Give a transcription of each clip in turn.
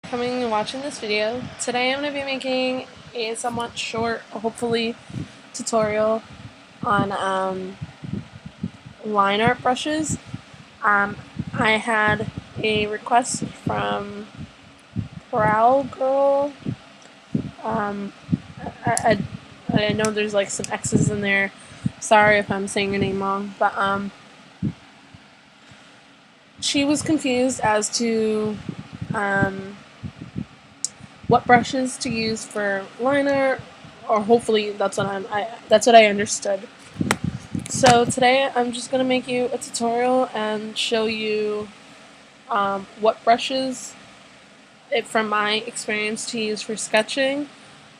coming and watching this video. Today I'm going to be making a somewhat short, hopefully, tutorial on line art brushes. I had a request from Prowl Girl. I, I know there's like some X's in there. Sorry if I'm saying your name wrong, but she was confused as to what brushes to use for line art, or hopefully that's what that's what I understood. So today I'm just gonna make you a tutorial and show you what brushes, from my experience, to use for sketching,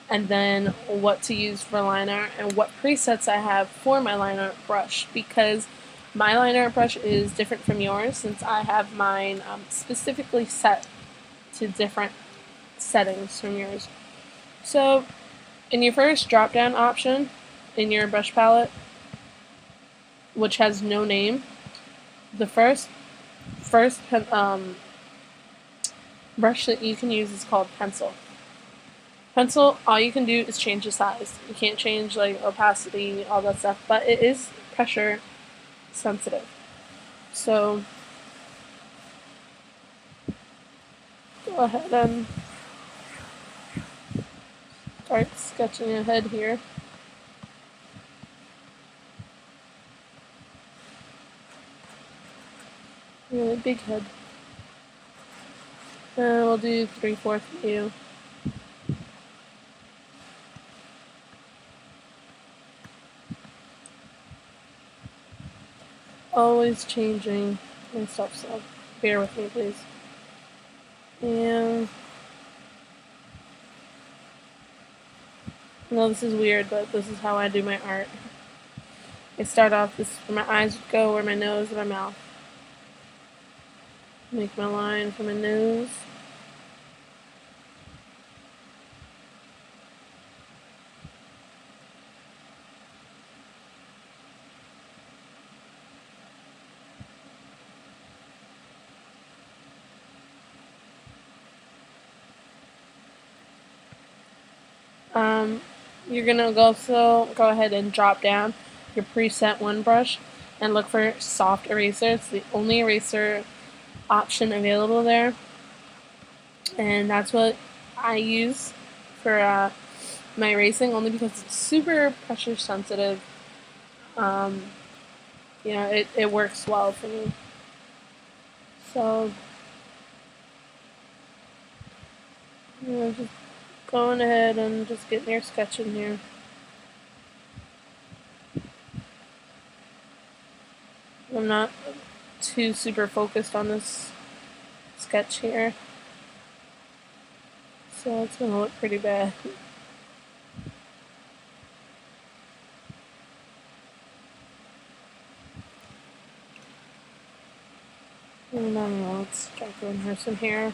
and then what to use for line art and what presets I have for my line art brush, because my line art brush is different from yours since I have mine specifically set to different settings from yours. So in your first drop down option in your brush palette, which has no name, the first brush that you can use is called pencil. Pencil, all you can do is change the size. You can't change like opacity, all that stuff, but it is pressure sensitive. So go ahead and start sketching ahead here. Really big head. And we'll do 3/4 view. Always changing myself, so bear with me, please. And I know this is weird, but this is how I do my art. I start off, this is where my eyes would go, where my nose and my mouth. Make my line for my nose. You're gonna also go ahead and drop down your preset one brush and look for soft eraser. It's the only eraser option available there, and that's what I use for my erasing, only because it's super pressure sensitive. It works well for me. So just going ahead and just getting your sketch in here. I'm not too super focused on this sketch here, so it's gonna look pretty bad. And I don't know, let's try doing her some hair.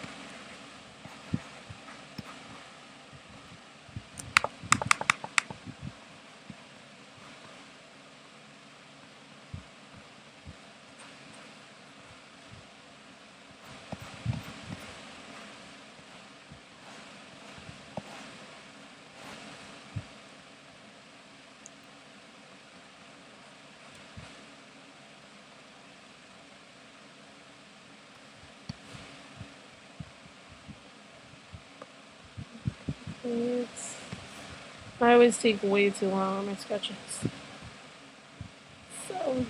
I always take way too long on my sketches. So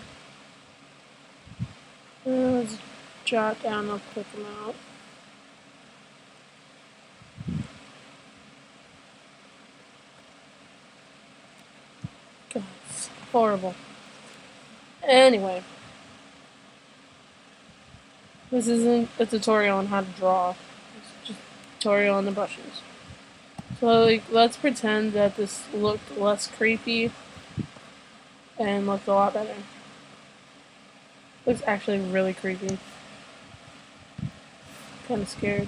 let's jot down a quick amount. God, it's horrible. Anyway, this isn't a tutorial on how to draw. It's just a tutorial on the brushes. So let's pretend that this looked less creepy and looked a lot better. Looks actually really creepy. Kind of scared.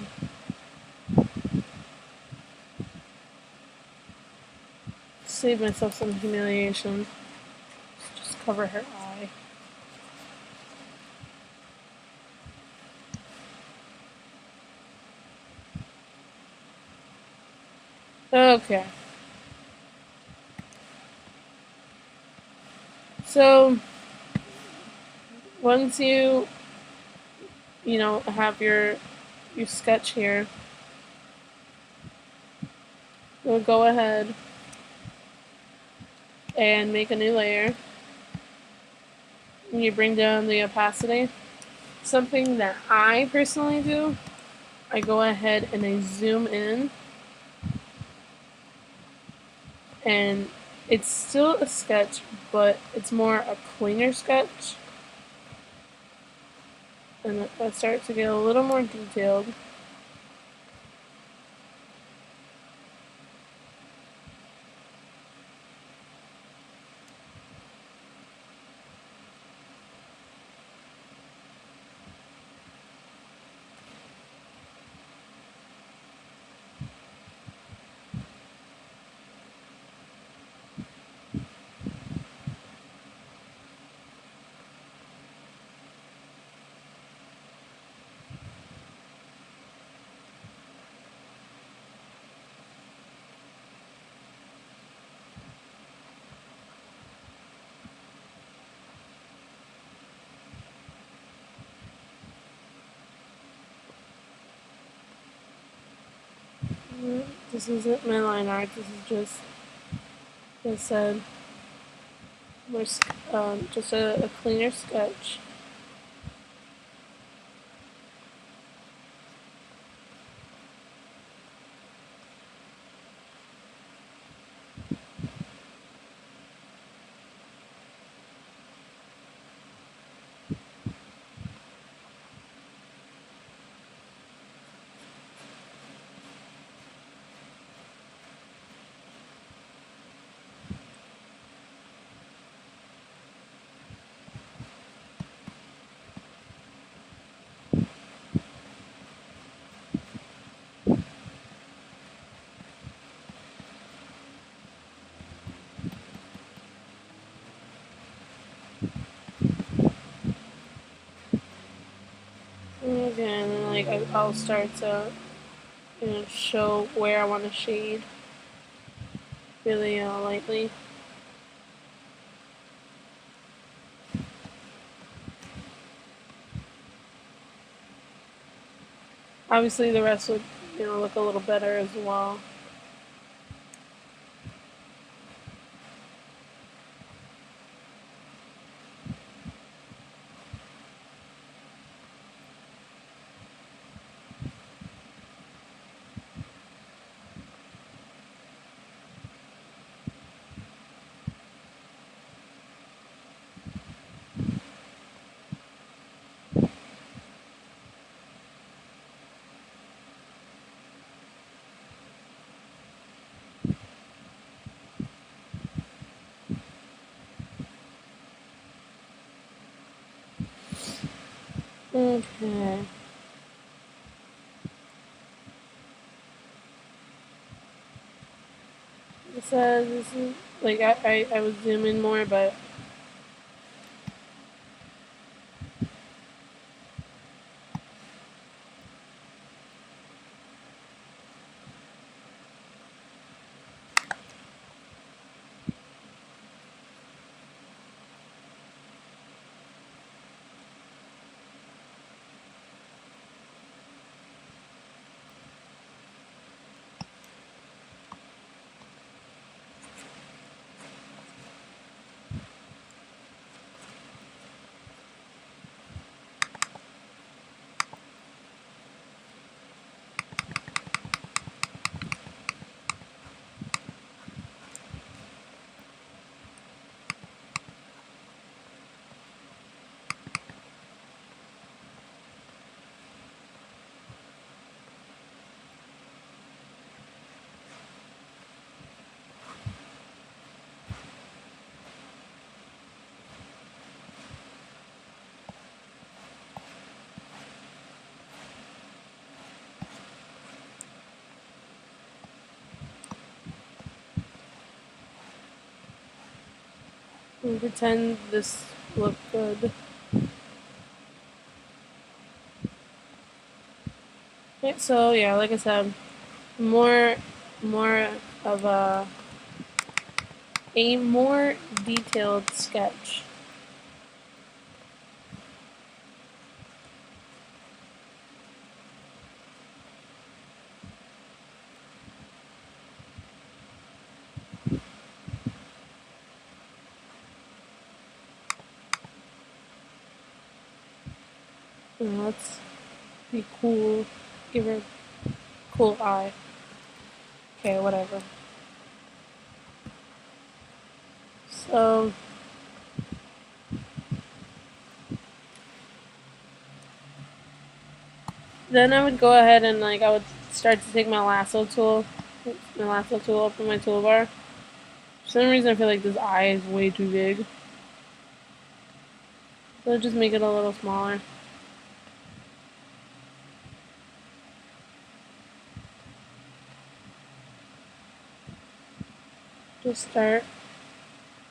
Save myself some humiliation. Just cover her eye. Okay. So once you have your sketch here, we'll go ahead and make a new layer. And you bring down the opacity. Something that I personally do, I go ahead and I zoom in, and it's still a sketch, but it's more a cleaner sketch. And I start to get a little more detailed. This isn't my line art. This is just, like I said, just a cleaner sketch. Again, I'll start to show where I want to shade really lightly. Obviously, the rest would look a little better as well. Okay. This is like I would zoom in more, but pretend this looked good. Okay, so yeah, like I said, more more of a more detailed sketch. Let's be cool. Give her a cool eye. Okay, whatever. So then I would go ahead and I would start to take my lasso tool up from my toolbar. For some reason I feel like this eye is way too big. So I'll just make it a little smaller. Just start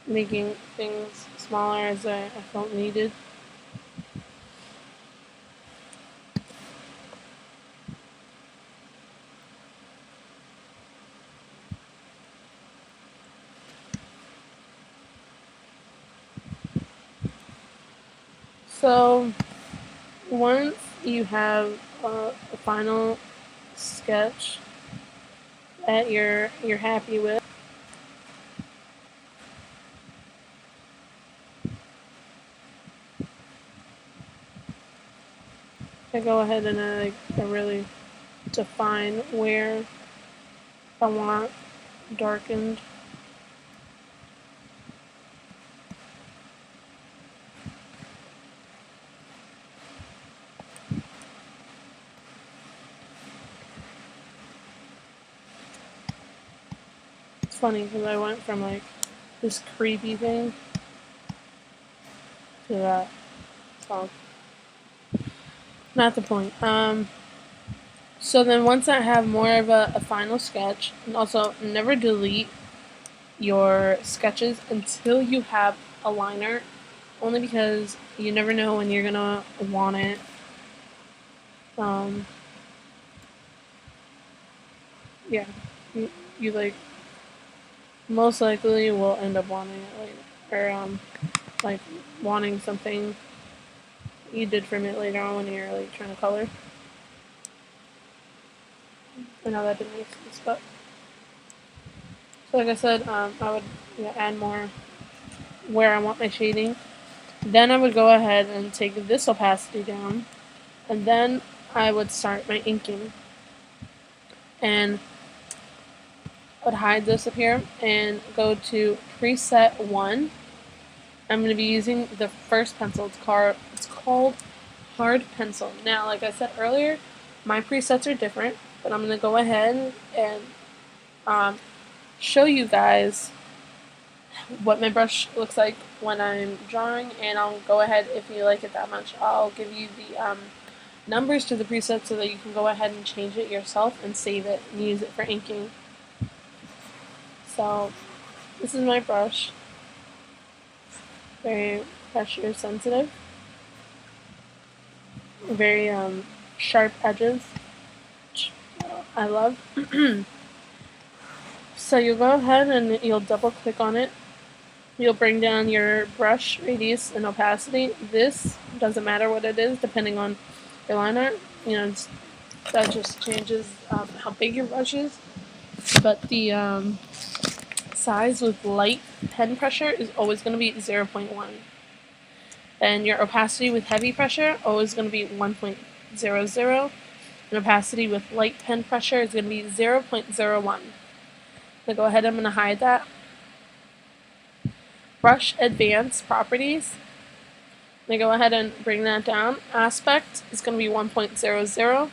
making things smaller as I felt needed. So once you have a final sketch that you're happy with, I go ahead and I really define where I want darkened. It's funny because I went from this creepy thing to that. So not the point. So then once I have more of a final sketch, and also never delete your sketches until you have a liner, only because you never know when you're gonna want it. Yeah, you most likely will end up wanting it later, or wanting something you did from it later on when you're trying to color. I know that didn't make sense, but so like I said, I would add more where I want my shading. Then I would go ahead and take this opacity down, and then I would start my inking. And I would hide this up here and go to preset 1. I'm going to be using the first pencil. It's called Hard Pencil. Now, like I said earlier, my presets are different, but I'm going to go ahead and show you guys what my brush looks like when I'm drawing, and I'll go ahead, if you like it that much, I'll give you the numbers to the preset so that you can go ahead and change it yourself and save it and use it for inking. So this is my brush, very pressure sensitive, very sharp edges, which I love. So you'll go ahead and you'll double click on it. You'll bring down your brush radius and opacity. This doesn't matter what it is, depending on your line art. That just changes how big your brush is. But the size with light pen pressure is always going to be 0.1. And your opacity with heavy pressure always going to be 1.00. And opacity with light pen pressure is going to be 0.01. So go ahead, I'm going to hide that. Brush Advanced Properties. I'm going to go ahead and bring that down. Aspect is going to be 1.00.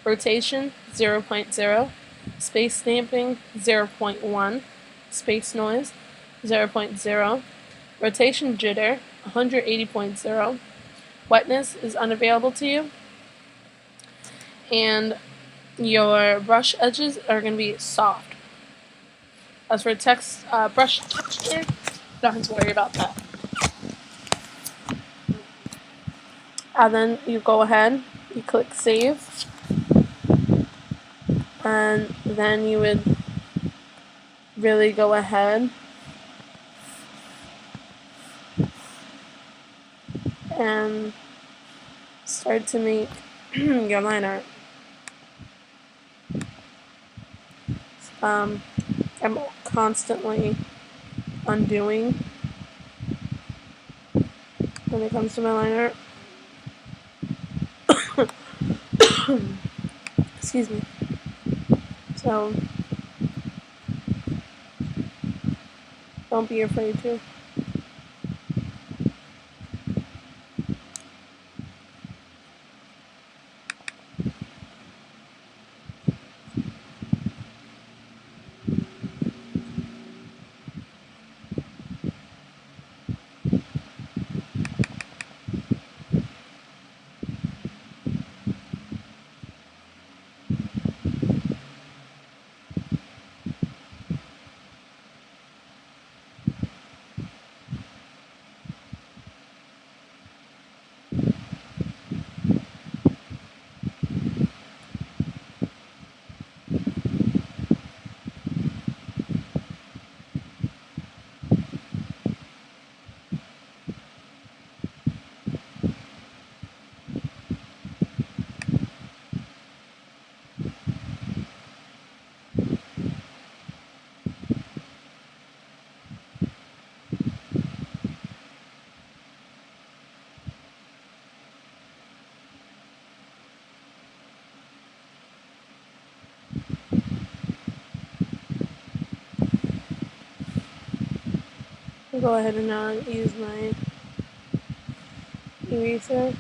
Rotation, 0.0. Space Stamping, 0.1. Space Noise, 0.0. Rotation Jitter, 180.0. Wetness is unavailable to you. And your brush edges are going to be soft. As for brush texture, don't have to worry about that. And then you go ahead, you click save, and then you would really go ahead and start to make your line art. I'm constantly undoing when it comes to my line art. Excuse me. So don't be afraid to. I'll go ahead and now use my eraser.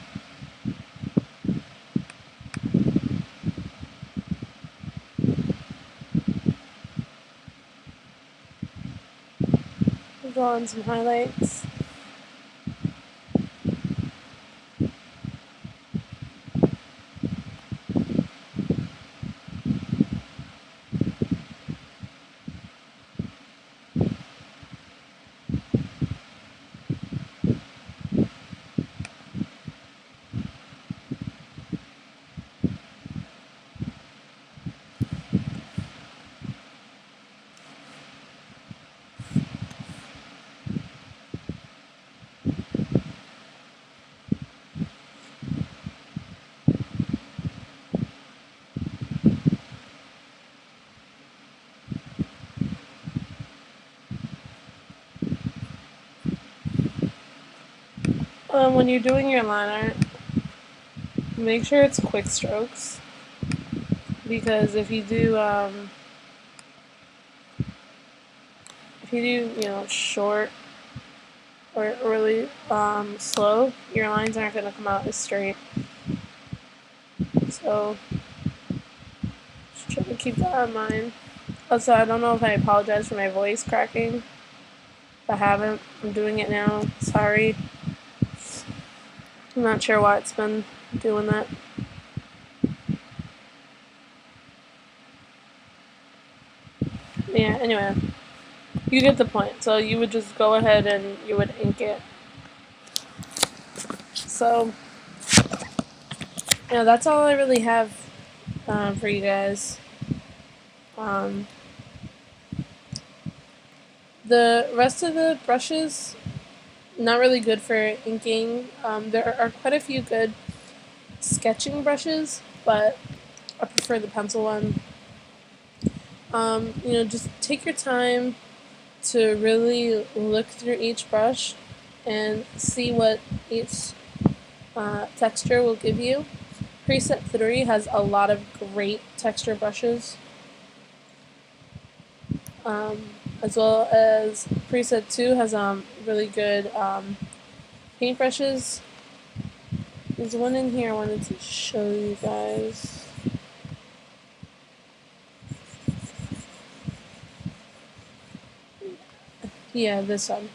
Draw on some highlights. When you're doing your line art, make sure it's quick strokes, because if you do short or really slow, your lines aren't going to come out as straight. So just try to keep that in mind. Also, I don't know if I apologize for my voice cracking. If I haven't, I'm doing it now. Sorry. I'm not sure why it's been doing that. Yeah, anyway. You get the point. So you would just go ahead and you would ink it. So, that's all I really have for you guys. The rest of the brushes, not really good for inking. There are quite a few good sketching brushes, but I prefer the pencil one. Just take your time to really look through each brush and see what each texture will give you. Preset 3 has a lot of great texture brushes, as well as Preset 2 has really good paint brushes. There's one in here I wanted to show you guys. Yeah, this one.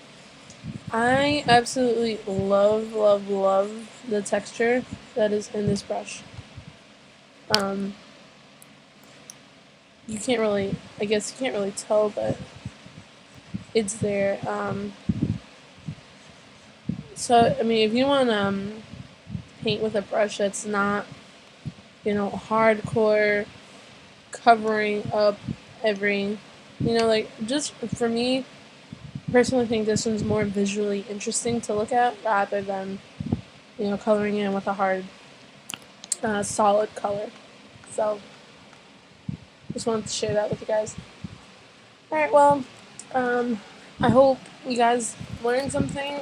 I absolutely love, love, love the texture that is in this brush. You can't really, I guess you can't really tell, but it's there. So, I mean, if you want to paint with a brush that's not, hardcore covering up every You know, like, just for me, I personally think this one's more visually interesting to look at rather than, you know, coloring in with a hard, solid color. So, just wanted to share that with you guys. Alright, well, I hope you guys learned something.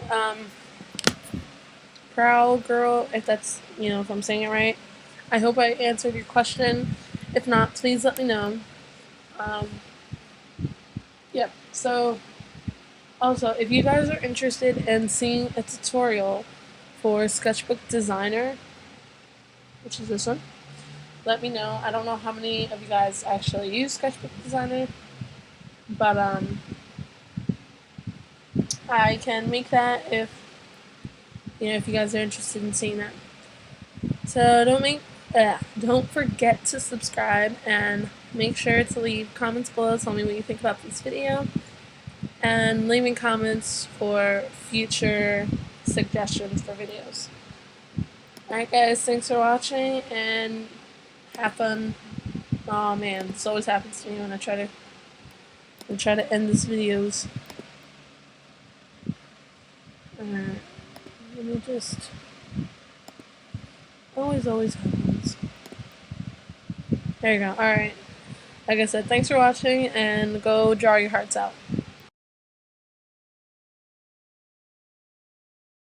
Proud girl, if that's, you know, if I'm saying it right. I hope I answered your question. If not, please let me know. Um, yeah, so also, if you guys are interested in seeing a tutorial for Sketchbook Designer, which is this one, let me know. I don't know how many of you guys actually use Sketchbook Designer, but I can make that if, you know, if you guys are interested in seeing that. So don't forget to subscribe and make sure to leave comments below. Tell me what you think about this video, and leaving comments for future suggestions for videos. Alright guys, thanks for watching and have fun. Oh man, this always happens to me when I try to end these videos. Let me just always happens. There you go. Alright. Like I said, thanks for watching and go draw your hearts out.